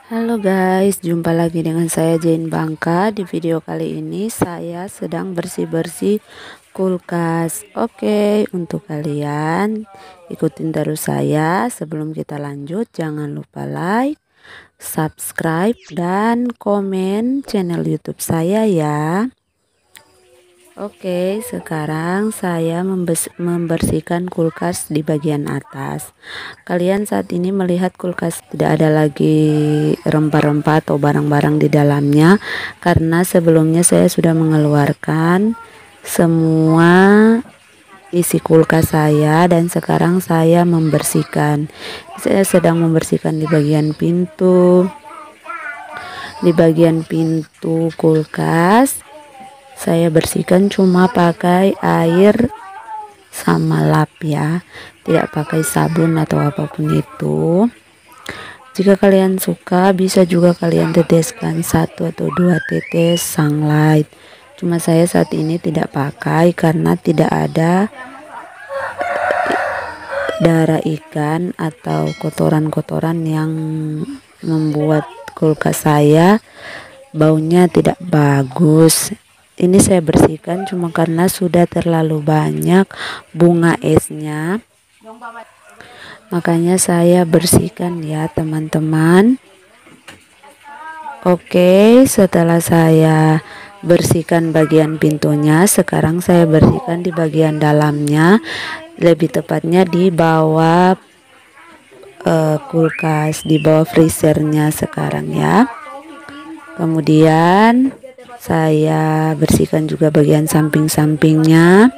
Halo guys, jumpa lagi dengan saya Jane Bangka. Di video kali ini saya sedang bersih-bersih kulkas. Oke, untuk kalian ikutin terus saya. Sebelum kita lanjut, jangan lupa like, subscribe, dan komen channel YouTube saya ya. Oke, sekarang saya membersihkan kulkas di bagian atas. Kalian saat ini melihat kulkas tidak ada lagi rempah-rempah atau barang-barang di dalamnya, karena sebelumnya saya sudah mengeluarkan semua isi kulkas saya dan sekarang saya membersihkan. Saya sedang membersihkan di bagian pintu, kulkas. Saya bersihkan cuma pakai air sama lap ya, tidak pakai sabun atau apapun itu. Jika kalian suka, bisa juga kalian teteskan 1 atau 2 tetes sunlight. Cuma saya saat ini tidak pakai karena tidak ada darah ikan atau kotoran-kotoran yang membuat kulkas saya baunya tidak bagus. Ini saya bersihkan cuma karena sudah terlalu banyak bunga esnya, makanya saya bersihkan ya teman-teman. Oke, setelah saya bersihkan bagian pintunya, sekarang saya bersihkan di bagian dalamnya, lebih tepatnya di bawah kulkas, di bawah freezernya sekarang ya. Kemudian saya bersihkan juga bagian samping-sampingnya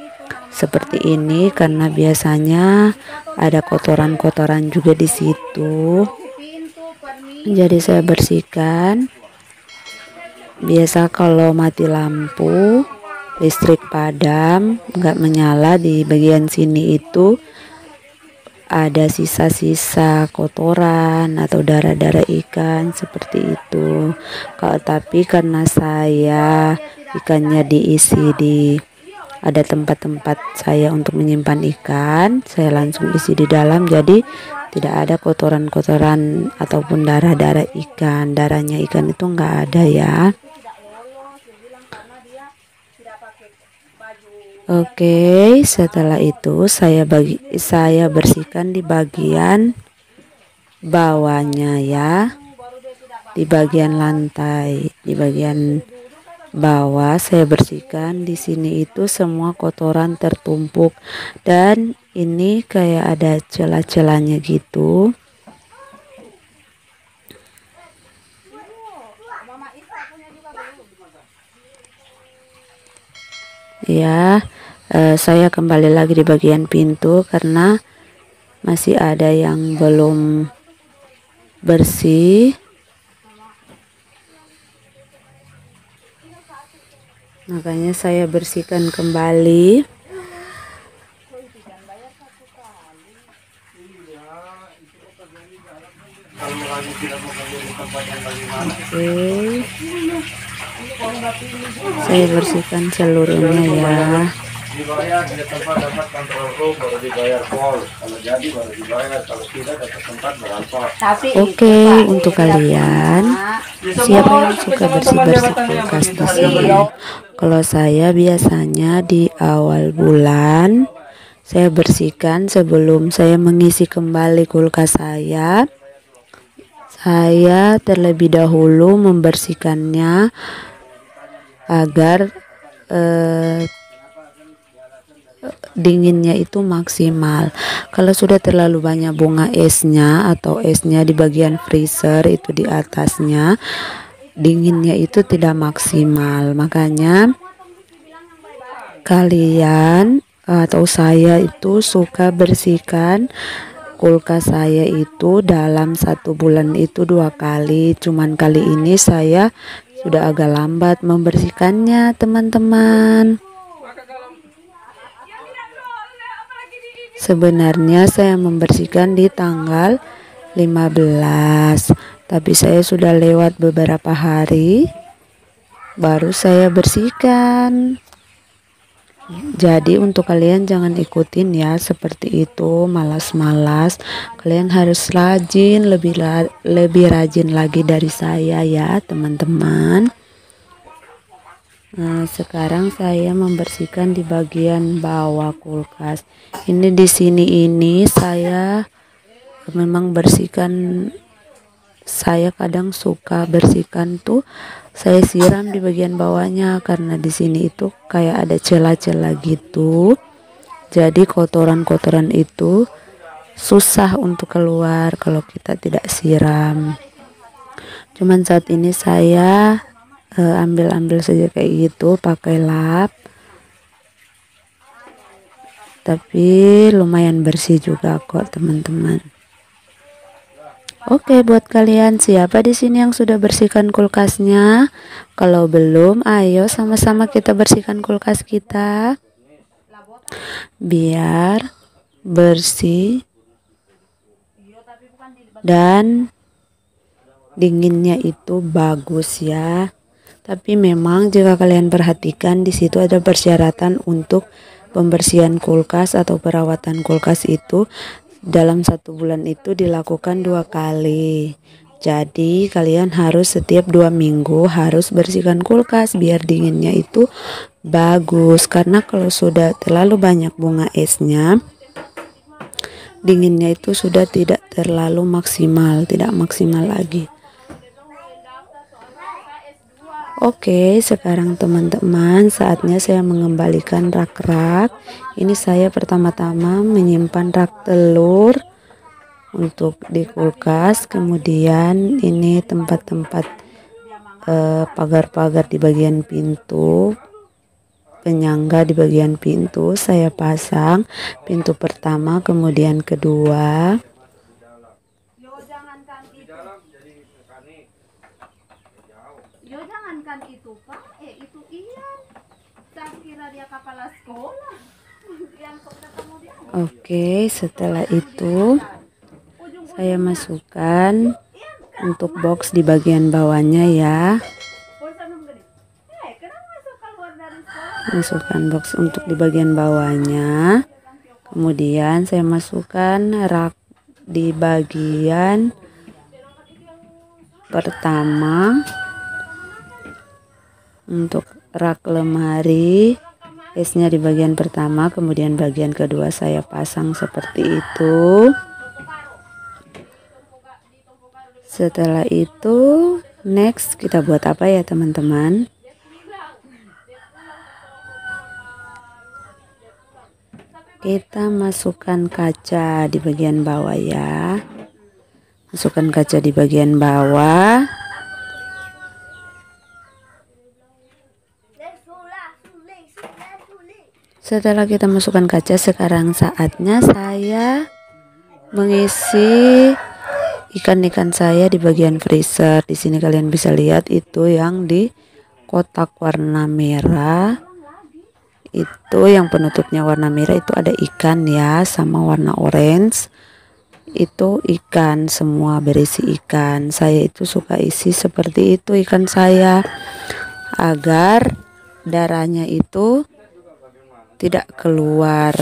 seperti ini, karena biasanya ada kotoran-kotoran juga di situ. Jadi saya bersihkan. Biasa kalau mati lampu, listrik padam, nggak menyala, di bagian sini itu ada sisa-sisa kotoran atau darah-darah ikan seperti itu. Tapi karena saya ikannya diisi ada tempat-tempat saya untuk menyimpan ikan, saya langsung isi di dalam, jadi tidak ada kotoran-kotoran ataupun darah-darah ikan. Darahnya ikan itu enggak ada ya. Oke, setelah itu saya bersihkan di bagian bawahnya ya, di bagian lantai, di bagian bawah saya bersihkan. Di sini itu semua kotoran tertumpuk dan ini kayak ada celah-celahnya gitu ya. Saya kembali lagi di bagian pintu karena masih ada yang belum bersih, makanya saya bersihkan kembali. Oke, saya bersihkan seluruhnya ya. Dibayar di tempat dapat kontrol room baru dibayar pol, kalau jadi baru dibayar, kalau tidak dapat tempat berapa. Oke, untuk kalian siapa yang suka bersih-bersih kulkas di sini? Kalau saya biasanya di awal bulan saya bersihkan sebelum saya mengisi kembali kulkas saya. Saya terlebih dahulu membersihkannya agar dinginnya itu maksimal. Kalau sudah terlalu banyak bunga esnya atau esnya di bagian freezer itu di atasnya, dinginnya itu tidak maksimal. Makanya kalian atau saya itu suka bersihkan kulkas saya itu dalam 1 bulan itu 2 kali. Cuman kali ini saya sudah agak lambat membersihkannya teman-teman. Sebenarnya saya membersihkan di tanggal 15, tapi saya sudah lewat beberapa hari baru saya bersihkan. Jadi untuk kalian jangan ikutin ya seperti itu, malas-malas. Kalian harus rajin, lebih rajin lagi dari saya ya teman-teman. Nah, sekarang saya membersihkan di bagian bawah kulkas. Ini di sini ini saya memang bersihkan. Saya kadang suka bersihkan tuh, saya siram di bagian bawahnya karena di sini itu kayak ada celah-celah gitu. Jadi kotoran-kotoran itu susah untuk keluar kalau kita tidak siram. Cuman saat ini saya ambil saja kayak gitu pakai lap, tapi lumayan bersih juga kok teman-teman. Oke, buat kalian siapa di sini yang sudah bersihkan kulkasnya? Kalau belum, ayo sama-sama kita bersihkan kulkas kita biar bersih dan dinginnya itu bagus ya. Tapi memang jika kalian perhatikan di situ ada persyaratan untuk pembersihan kulkas atau perawatan kulkas itu dalam 1 bulan itu dilakukan 2 kali. Jadi kalian harus setiap 2 minggu harus bersihkan kulkas biar dinginnya itu bagus. Karena kalau sudah terlalu banyak bunga esnya, dinginnya itu sudah tidak terlalu maksimal, tidak maksimal lagi. Oke, sekarang teman-teman saatnya saya mengembalikan rak-rak. Ini saya pertama-tama menyimpan rak telur untuk di kulkas. Kemudian ini tempat-tempat pagar-pagar di bagian pintu, penyangga di bagian pintu saya pasang. Pintu pertama, kemudian kedua. Jangankan itu Pak, itu Ian. Saya kira dia kepala sekolah. Oke, setelah itu saya masukkan untuk box di bagian bawahnya ya. Masukkan box untuk di bagian bawahnya. Kemudian saya masukkan rak di bagian pertama. Untuk rak lemari, esnya di bagian pertama, kemudian bagian kedua saya pasang seperti itu. Setelah itu next kita buat apa ya teman-teman? Kita masukkan kaca di bagian bawah ya. Masukkan kaca di bagian bawah. Setelah kita masukkan kaca, sekarang saatnya saya mengisi ikan-ikan saya di bagian freezer. Di sini kalian bisa lihat itu yang di kotak warna merah. Itu yang penutupnya warna merah itu ada ikan ya, sama warna orange. Itu ikan, semua berisi ikan. Saya itu suka isi seperti itu ikan saya agar darahnya itu tidak keluar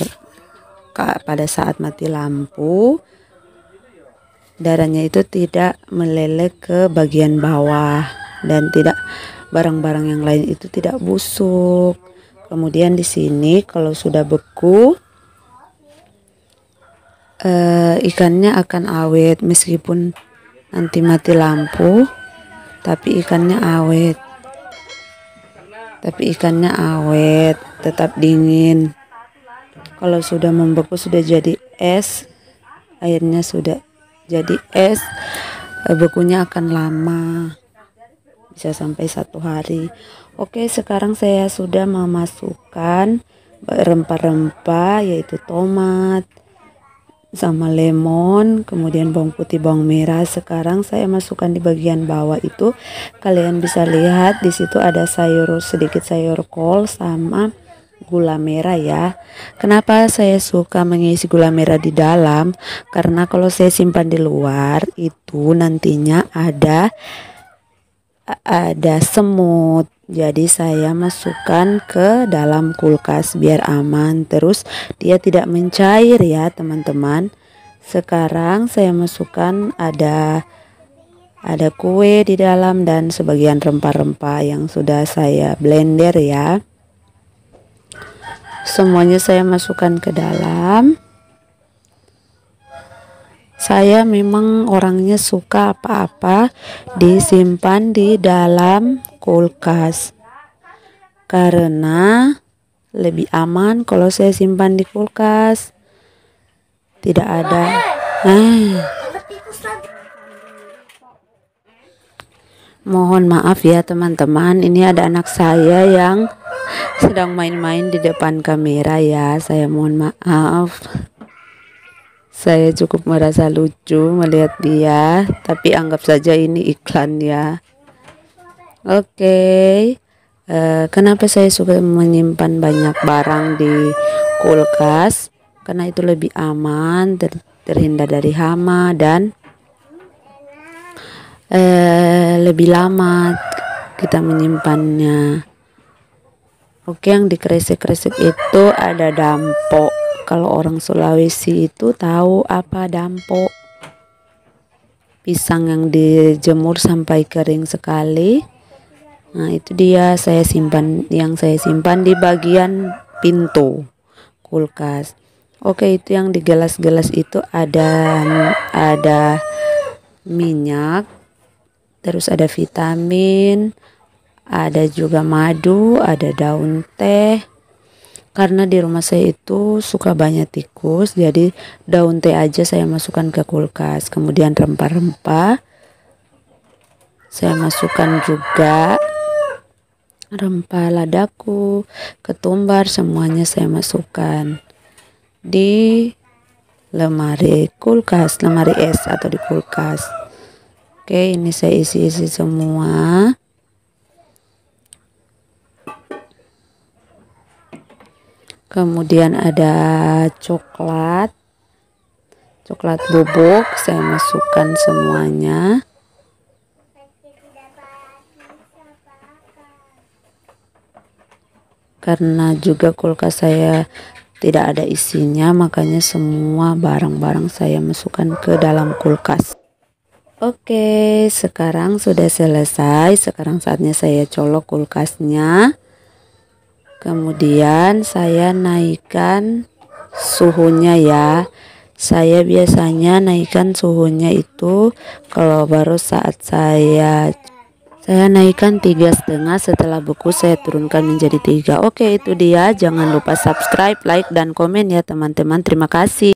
pada saat mati lampu. Darahnya itu tidak meleleh ke bagian bawah dan tidak barang-barang yang lain itu tidak busuk. Kemudian di sini kalau sudah beku, ikannya akan awet meskipun nanti mati lampu, tapi ikannya awet. Tetap dingin. Kalau sudah membeku, sudah jadi es, airnya sudah jadi es, bekunya akan lama, bisa sampai 1 hari. Oke, sekarang saya sudah memasukkan rempah-rempah yaitu tomat sama lemon, kemudian bawang putih, bawang merah. Sekarang saya masukkan di bagian bawah itu. Kalian bisa lihat di situ ada sedikit sayur kol sama gula merah ya. Kenapa saya suka mengisi gula merah di dalam? Karena kalau saya simpan di luar itu nantinya ada semut. Jadi saya masukkan ke dalam kulkas biar aman, terus dia tidak mencair ya teman-teman. Sekarang saya masukkan ada kue di dalam dan sebagian rempah-rempah yang sudah saya blender ya. Semuanya saya masukkan ke dalam. Saya memang orangnya suka apa-apa disimpan di dalam kulkas karena lebih aman kalau saya simpan di kulkas. Tidak ada mohon maaf ya teman-teman, ini ada anak saya yang sedang main-main di depan kamera ya. Saya mohon maaf. Saya cukup merasa lucu melihat dia, tapi anggap saja ini iklan ya. Oke. Kenapa saya suka menyimpan banyak barang di kulkas? Karena itu lebih aman, terhindar dari hama dan lebih lama kita menyimpannya. Oke, yang dikresek-kresek itu ada dampo. Kalau orang Sulawesi itu tahu apa dampo? Pisang yang dijemur sampai kering sekali. Nah, itu dia saya simpan di bagian pintu kulkas. Oke, itu yang di gelas-gelas itu ada minyak, terus ada vitamin, ada juga madu, ada daun teh. Karena di rumah saya itu suka banyak tikus, jadi daun teh aja saya masukkan ke kulkas. Kemudian rempah-rempah saya masukkan juga, rempah ladaku, ketumbar, semuanya saya masukkan di lemari kulkas, lemari es atau di kulkas. Oke, ini saya isi-isi semua. Kemudian ada coklat bubuk, saya masukkan semuanya. Karena juga kulkas saya tidak ada isinya, makanya semua barang-barang saya masukkan ke dalam kulkas. Oke, sekarang sudah selesai. Sekarang saatnya saya colok kulkasnya. Kemudian saya naikkan suhunya ya. Saya biasanya naikkan suhunya itu kalau baru saat saya naikkan 3,5, setelah beku saya turunkan menjadi 3. Oke, itu dia. Jangan lupa subscribe, like, dan komen ya teman-teman. Terima kasih.